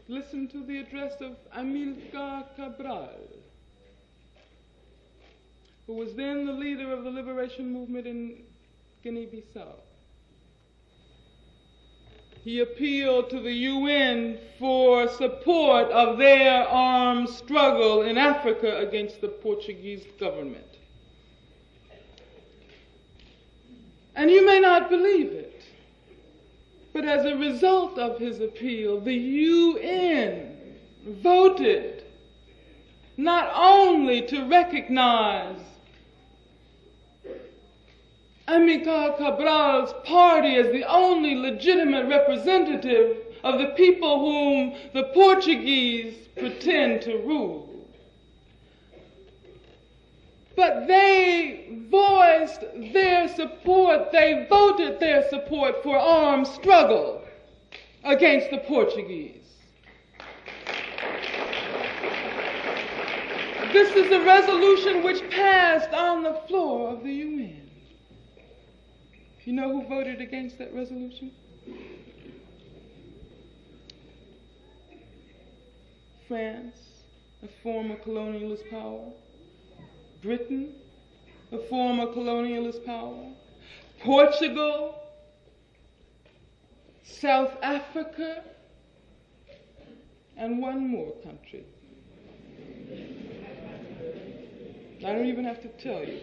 listen to the address of Amilcar Cabral, who was then the leader of the liberation movement in Guinea Bissau. He appealed to the UN for support of their armed struggle in Africa against the Portuguese government. And you may not believe it, but as a result of his appeal, the UN voted not only to recognize Amilcar Cabral's party as the only legitimate representative of the people whom the Portuguese pretend to rule, but they voiced their support, they voted their support for armed struggle against the Portuguese. This is a resolution which passed on the floor of the UN. You know who voted against that resolution? France, a former colonialist power. Britain, a former colonialist power. Portugal, South Africa, and one more country. I don't even have to tell you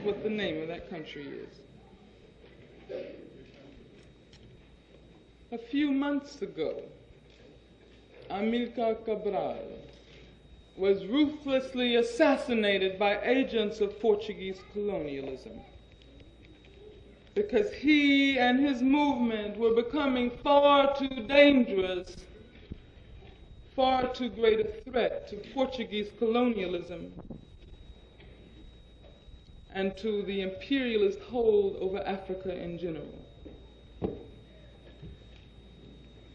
what the name of that country is. A few months ago, Amilcar Cabral was ruthlessly assassinated by agents of Portuguese colonialism because he and his movement were becoming far too dangerous, far too great a threat to Portuguese colonialism and to the imperialist hold over Africa in general.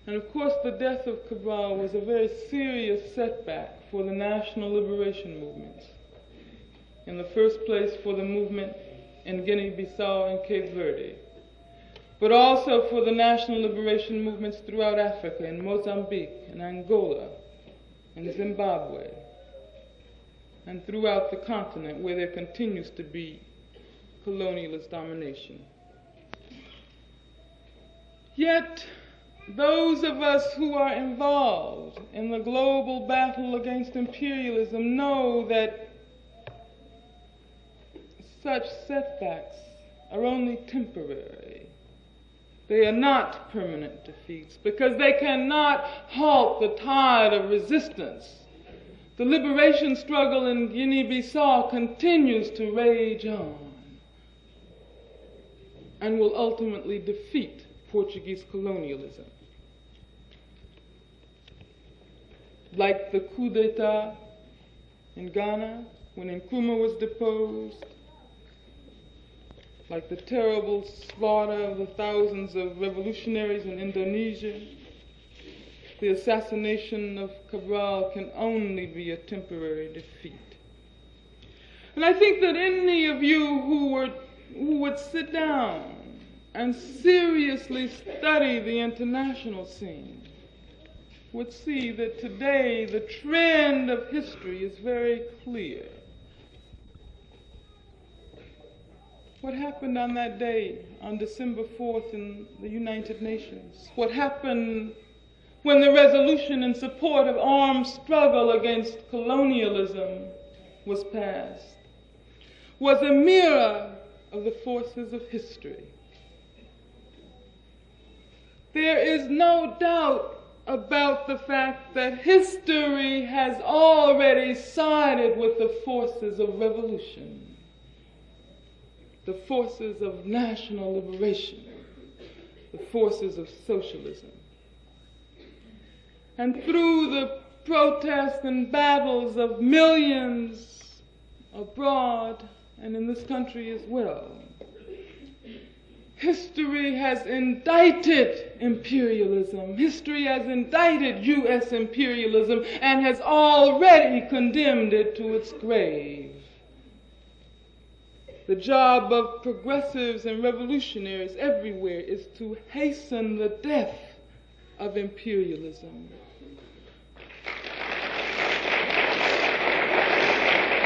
And of course, the death of Cabral was a very serious setback for the national liberation movements. In the first place, for the movement in Guinea-Bissau and Cape Verde, but also for the national liberation movements throughout Africa, in Mozambique, in Angola, in Zimbabwe, and throughout the continent where there continues to be colonialist domination. Yet, those of us who are involved in the global battle against imperialism know that such setbacks are only temporary. They are not permanent defeats because they cannot halt the tide of resistance. The liberation struggle in Guinea-Bissau continues to rage on and will ultimately defeat Portuguese colonialism. Like the coup d'etat in Ghana, when Nkrumah was deposed, like the terrible slaughter of the thousands of revolutionaries in Indonesia, the assassination of Cabral can only be a temporary defeat. And I think that any of you who would sit down and seriously study the international scene would see that today the trend of history is very clear. What happened on that day, on December 4th in the United Nations? What happened when the resolution in support of armed struggle against colonialism was passed was a mirror of the forces of history. There is no doubt about the fact that history has already sided with the forces of revolution, the forces of national liberation, the forces of socialism. And through the protests and battles of millions abroad and in this country as well, history has indicted imperialism. History has indicted U.S. imperialism and has already condemned it to its grave. The job of progressives and revolutionaries everywhere is to hasten the death of imperialism,